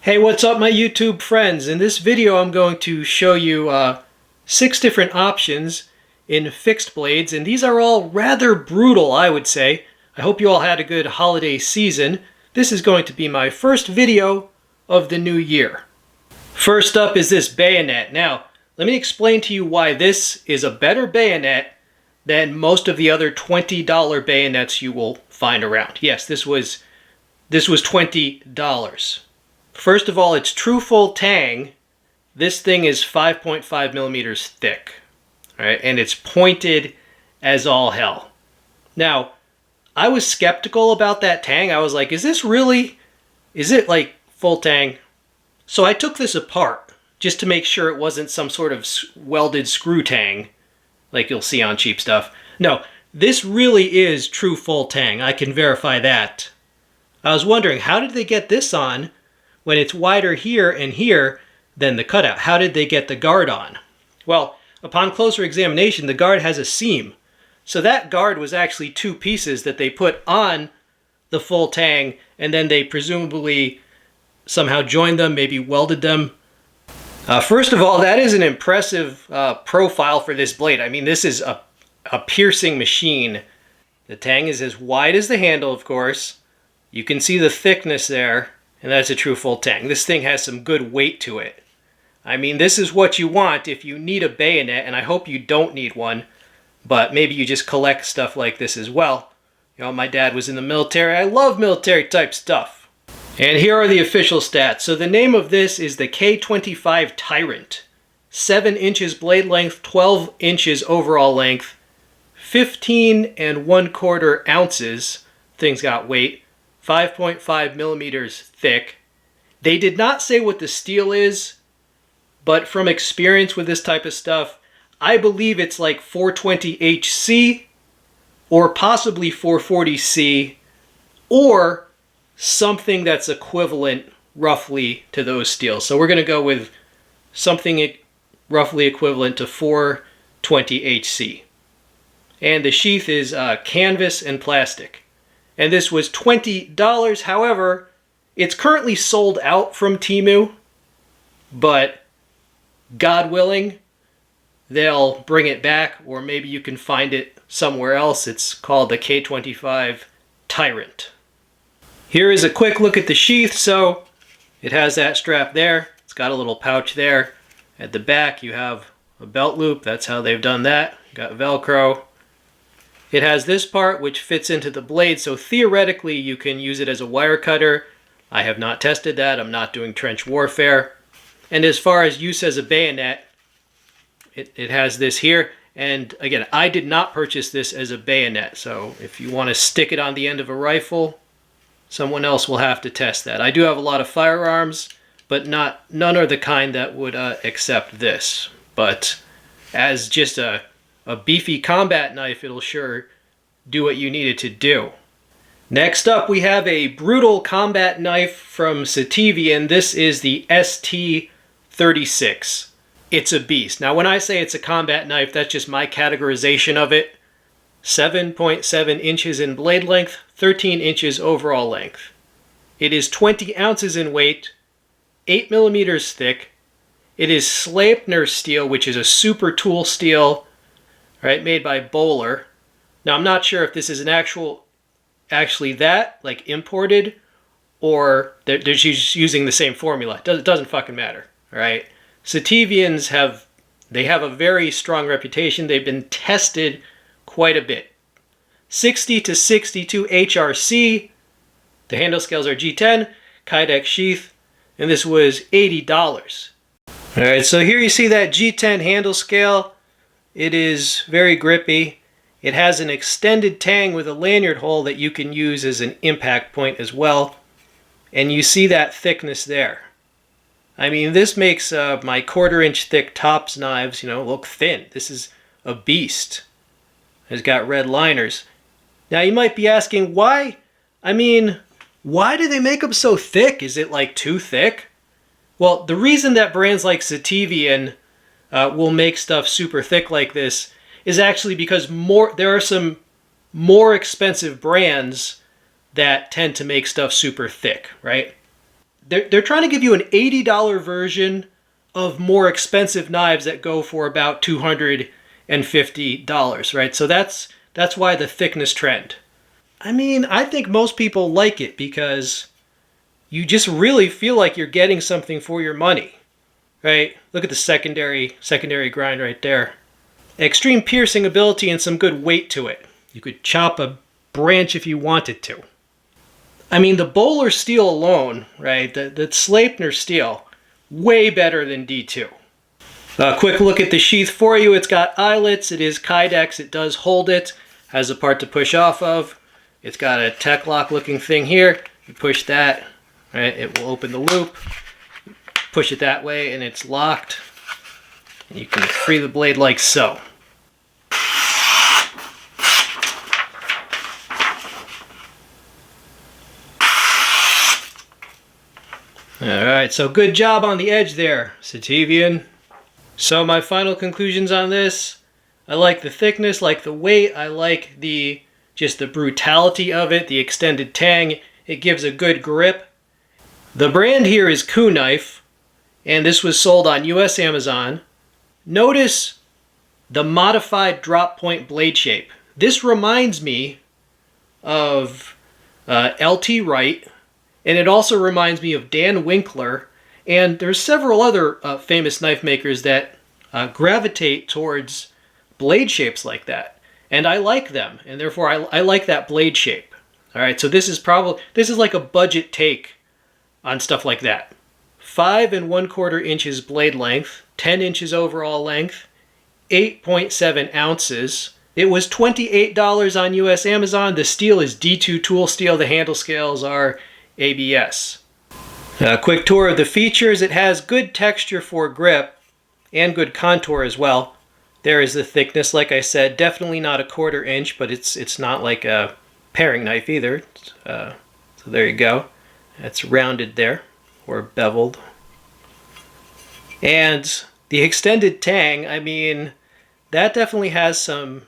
Hey, what's up my YouTube friends? In this video I'm going to show you 6 different options in fixed blades, and these are all rather brutal, I would say. I hope you all had a good holiday season. This is going to be my first video of the new year. First up is this bayonet. Now, let me explain to you why this is a better bayonet than most of the other $20 bayonets you will find around. Yes, this was $20. First of all, it's true full tang. This thing is 5.5 millimeters thick, right? And it's pointed as all hell. Now, I was skeptical about that tang. I was like, is it like full tang? So I took this apart just to make sure it wasn't some sort of welded screw tang like you'll see on cheap stuff. No, this really is true full tang. I can verify that. I was wondering, how did they get this on when it's wider here and here than the cutout? How did they get the guard on? Well, upon closer examination, the guard has a seam. So that guard was actually 2 pieces that they put on the full tang, and then they presumably somehow joined them, maybe welded them. First of all, that is an impressive profile for this blade. I mean, this is a piercing machine. The tang is as wide as the handle, of course. You can see the thickness there. And that's a true full tang. This thing has some good weight to it. I mean, this is what you want if you need a bayonet, and I hope you don't need one, but maybe you just collect stuff like this as well. You know, my dad was in the military. I love military type stuff. And here are the official stats. So the name of this is the K25 Tyrant. 7 inches blade length, 12 inches overall length, 15 1/4 ounces. Thing's got weight. 5.5 millimeters thick. They did not say what the steel is, but from experience with this type of stuff, I believe it's like 420 HC or possibly 440 C or something that's equivalent roughly to those steels. So we're going to go with something roughly equivalent to 420 HC. And the sheath is canvas and plastic. And this was $20. However, it's currently sold out from TEMU, but God willing, they'll bring it back, or maybe you can find it somewhere else. It's called the K25 Tyrant. Here is a quick look at the sheath. So it has that strap there. It's got a little pouch there. At the back, you have a belt loop. That's how they've done that. Got Velcro. It has this part which fits into the blade, so theoretically you can use it as a wire cutter. I have not tested that. I'm not doing trench warfare. And as far as use as a bayonet, it has this here. And again, I did not purchase this as a bayonet, so if you want to stick it on the end of a rifle, someone else will have to test that. I do have a lot of firearms, but none are the kind that would accept this. But as just a beefy combat knife, it'll sure do what you need it to do. Next up, we have a brutal combat knife from Sativian. This is the ST-36. It's a beast. Now, when I say it's a combat knife, that's just my categorization of it. 7.7 inches in blade length, 13 inches overall length. It is 20 ounces in weight, 8 millimeters thick. It is Sleipner steel, which is a super tool steel, right, made by Bowler. Now, I'm not sure if this is an actually that, like imported, or they're just using the same formula. It doesn't fucking matter, all right? Sativians have a very strong reputation. They've been tested quite a bit. 60 to 62 HRC. The handle scales are G10, Kydex sheath, and this was $80. All right, so here you see that G10 handle scale. It is very grippy. It has an extended tang with a lanyard hole that you can use as an impact point as well. And you see that thickness there. I mean, this makes my 1/4 inch thick tops knives, you know, look thin. This is a beast. It's got red liners. Now you might be asking why? I mean, why do they make them so thick? Is it like too thick? Well, the reason that brands like Sativian will make stuff super thick like this is actually because there are some more expensive brands that tend to make stuff super thick, right? they're trying to give you an $80 version of more expensive knives that go for about $250, right? So that's why the thickness trend. I mean, I think most people like it because you just really feel like you're getting something for your money, right? Look at the secondary grind right there. Extreme piercing ability and some good weight to it. You could chop a branch if you wanted to. I mean, the Bowler steel alone, right? The Sleipner steel, way better than D2. A quick look at the sheath for you. It's got eyelets. It is Kydex. It does hold it. Has a part to push off of. It's got a tech lock looking thing here. You push that, right? It will open the loop. Push it that way and it's locked. And you can free the blade like so. Alright, so good job on the edge there, Sativian. So my final conclusions on this, I like the thickness, like the weight, I like just the brutality of it, the extended tang. It gives a good grip. The brand here is Koon knife, and this was sold on US Amazon. Notice the modified drop point blade shape. This reminds me of LT Wright, and it also reminds me of Dan Winkler, and there's several other famous knife makers that gravitate towards blade shapes like that. And I like them, and therefore I like that blade shape. All right, so this is like a budget take on stuff like that. 5 1/4 inches blade length, 10 inches overall length, 8.7 ounces. It was $28 on US Amazon. The steel is D2 tool steel. The handle scales are ABS. A quick tour of the features. It has good texture for grip and good contour as well. There is the thickness, like I said, definitely not a 1/4 inch, but it's not like a paring knife either. So there you go. It's rounded there, or beveled. And the extended tang, I mean, that definitely has some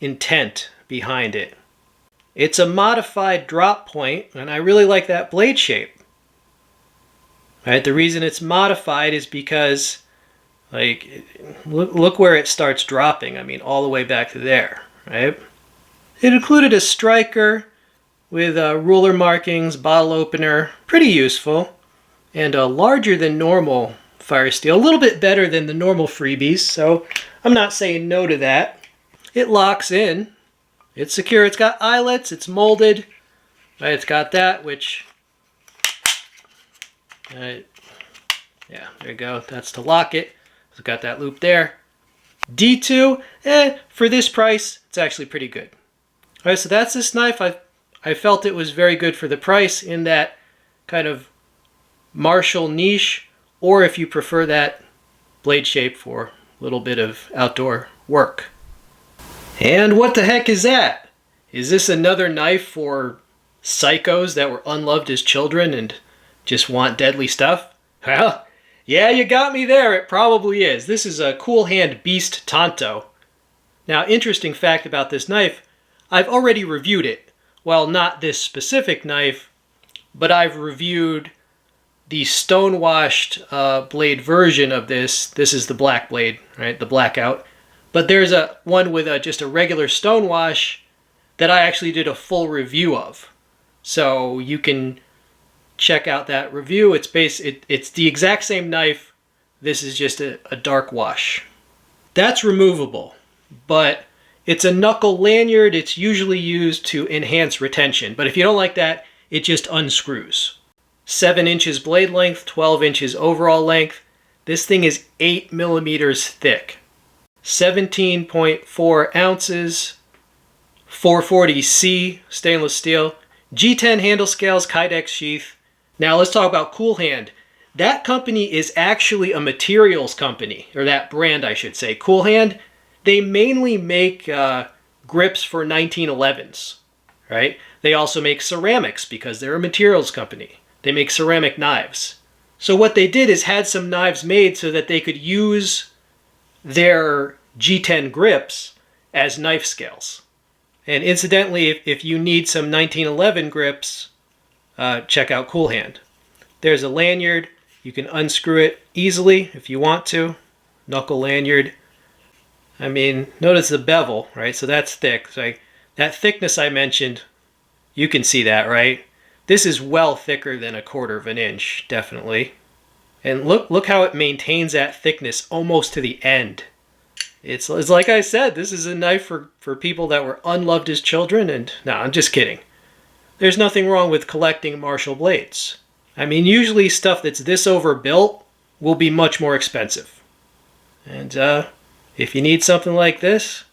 intent behind it. It's a modified drop point, and I really like that blade shape. Right? The reason it's modified is because, like, look where it starts dropping. I mean, all the way back to there, right? It included a striker with ruler markings, bottle opener, pretty useful, and a larger than normal fire steel, a little bit better than the normal freebies, so I'm not saying no to that. It locks in. It's secure. It's got eyelets. It's molded. Right, it's got that, which, yeah, there you go. That's to lock it. It's got that loop there. D2, for this price, it's actually pretty good. All right, so that's this knife. I felt it was very good for the price in that kind of martial niche, or if you prefer that blade shape for a little bit of outdoor work. And what the heck is that? Is this another knife for psychos that were unloved as children and just want deadly stuff? Well, yeah, you got me there. It probably is. This is a Cool Hand Beast Tanto. Now, interesting fact about this knife, I've already reviewed it. Well, not this specific knife, but I've reviewed the stone-washed blade version of this. This is the black blade, right? The blackout. But there's one with just a regular stonewash that I actually did a full review of. So you can check out that review. It's the exact same knife. This is just a dark wash. That's removable, but it's a knuckle lanyard. It's usually used to enhance retention. But if you don't like that, it just unscrews. 7 inches blade length, 12 inches overall length. This thing is 8 millimeters thick. 17.4 ounces, 440C stainless steel, G10 handle scales, Kydex sheath. Now let's talk about Cool Hand. That company is actually a materials company, or that brand I should say. Cool Hand, they mainly make grips for 1911s, right? They also make ceramics because they're a materials company. They make ceramic knives. So what they did is had some knives made so that they could use their G10 grips as knife scales. And incidentally, if you need some 1911 grips, check out Cool Hand. There's a lanyard. You can unscrew it easily if you want to. Knuckle lanyard. I mean, notice the bevel, right? So that's thick. So that thickness I mentioned, you can see that, right? This is well thicker than 1/4 of an inch, definitely. And look how it maintains that thickness almost to the end. It's like I said, this is a knife for people that were unloved as children. And no, I'm just kidding. There's nothing wrong with collecting Marshall blades. I mean, usually stuff that's this overbuilt will be much more expensive. And if you need something like this,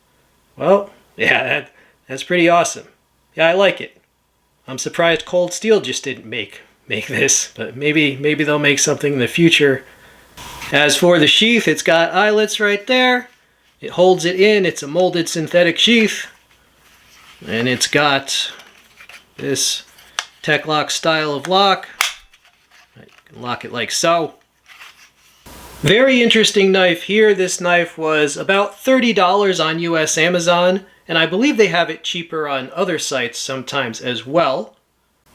well, yeah, that's pretty awesome. Yeah, I like it. I'm surprised Cold Steel just didn't make this, but maybe they'll make something in the future. As for the sheath, it's got eyelets right there. It holds it in. It's a molded synthetic sheath. And it's got this Tech-Lock style of lock. I can lock it like so. Very interesting knife here. This knife was about $30 on US Amazon, and I believe they have it cheaper on other sites sometimes as well.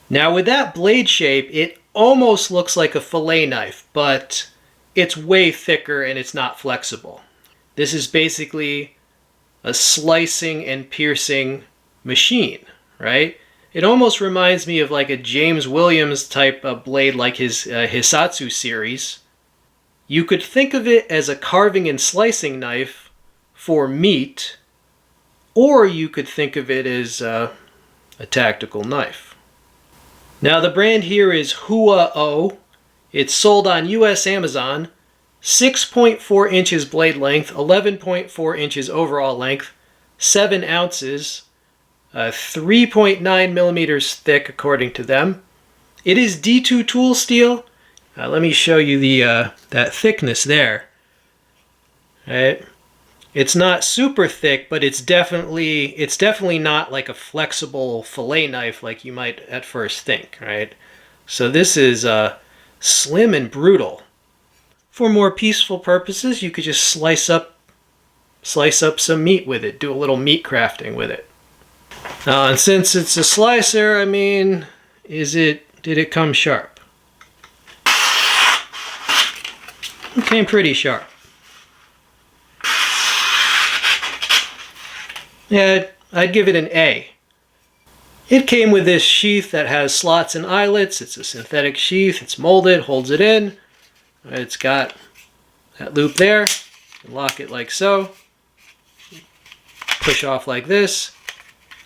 Now with that blade shape, it almost looks like a fillet knife, but it's way thicker and it's not flexible. This is basically a slicing and piercing machine, right? It almost reminds me of like a James Williams type of blade like his Hisatsu series. You could think of it as a carving and slicing knife for meat, or you could think of it as a tactical knife. Now the brand here is Huaao. It's sold on US Amazon. 6.4 inches blade length, 11.4 inches overall length, 7 ounces, 3.9 millimeters thick according to them. It is D2 tool steel. Let me show you that thickness there. Right? It's not super thick, but it's definitely not like a flexible fillet knife like you might at first think, right? So this is slim and brutal. For more peaceful purposes, you could just slice up some meat with it, do a little meat crafting with it. And since it's a slicer, I mean, did it come sharp? It came pretty sharp. Yeah, I'd give it an A. It came with this sheath that has slots and eyelets. It's a synthetic sheath. It's molded, holds it in. It's got that loop there. Lock it like so. Push off like this.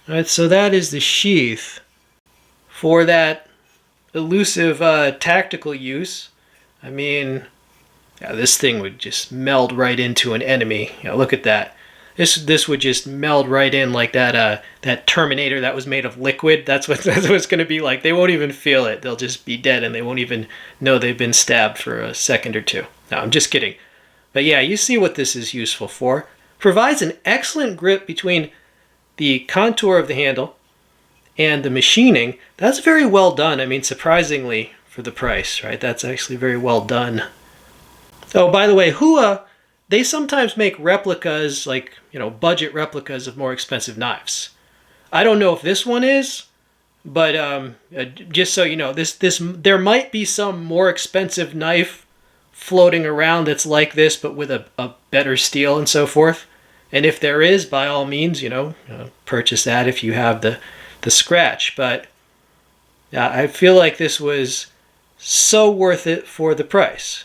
All right, so that is the sheath for that elusive tactical use. I mean, yeah, this thing would just meld right into an enemy. You know, look at that. This would just meld right in like that Terminator that was made of liquid. That's what it's going to be like. They won't even feel it. They'll just be dead and they won't even know they've been stabbed for a second or two. No, I'm just kidding. But yeah, you see what this is useful for. Provides an excellent grip between the contour of the handle and the machining. That's very well done. I mean, surprisingly for the price, right? That's actually very well done. Oh, by the way, Hua, they sometimes make replicas, like, budget replicas of more expensive knives. I don't know if this one is, but just so you know, there might be some more expensive knife floating around that's like this, but with a better steel and so forth. And if there is, by all means, purchase that if you have the scratch. But I feel like this was so worth it for the price.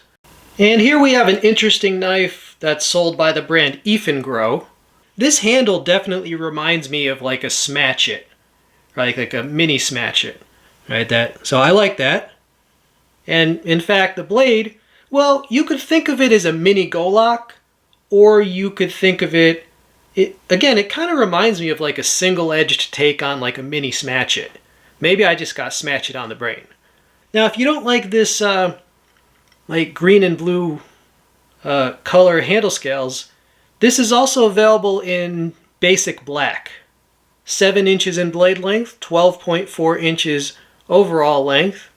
And here we have an interesting knife that's sold by the brand Eafengrow. This handle definitely reminds me of like a Smatch It, right? Like a mini Smatch It, right? So I like that. And in fact, the blade, well, you could think of it as a mini Golok, or you could think of it again, it kind of reminds me of like a single-edged take on like a mini Smatch It. Maybe I just got Smatch It on the brain. Now, if you don't like this like green and blue color handle scales, this is also available in basic black. 7 inches in blade length, 12.4 inches overall length,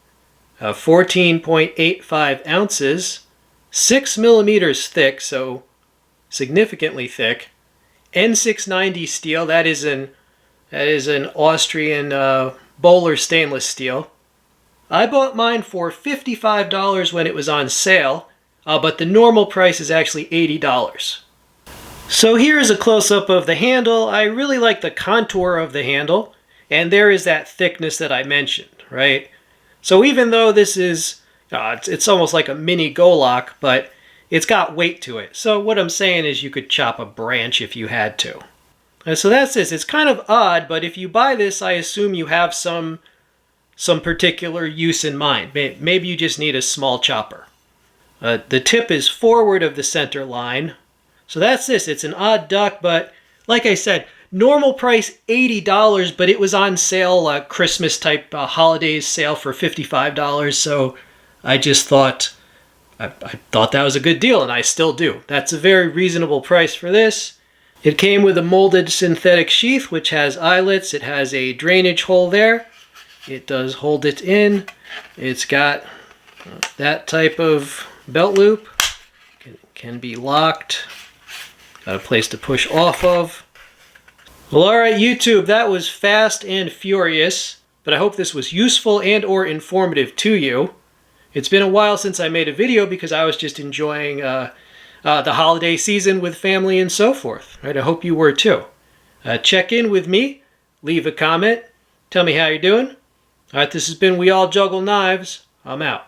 14.85 ounces, 6 millimeters thick, so significantly thick, N690 steel. That is an Austrian Böhler stainless steel. I bought mine for $55 when it was on sale, but the normal price is actually $80. So here is a close-up of the handle. I really like the contour of the handle, and there is that thickness that I mentioned, right? So even though this is, it's almost like a mini Golok, but it's got weight to it. So what I'm saying is you could chop a branch if you had to. So that's this. It's kind of odd, but if you buy this, I assume you have some particular use in mind. Maybe you just need a small chopper. The tip is forward of the center line. So that's this. It's an odd duck, but like I said, normal price $80, but it was on sale, Christmas type holidays sale for $55. So I just thought, I thought that was a good deal, and I still do. That's a very reasonable price for this. It came with a molded synthetic sheath, which has eyelets. It has a drainage hole there. It does hold it in. It's got that type of belt loop. Can be locked. Got a place to push off of. Well, alright YouTube, that was fast and furious, but I hope this was useful and or informative to you. It's been a while since I made a video because I was just enjoying the holiday season with family and so forth. Right? I hope you were too. Check in with me, leave a comment, tell me how you're doing. Alright, this has been We All Juggle Knives. I'm out.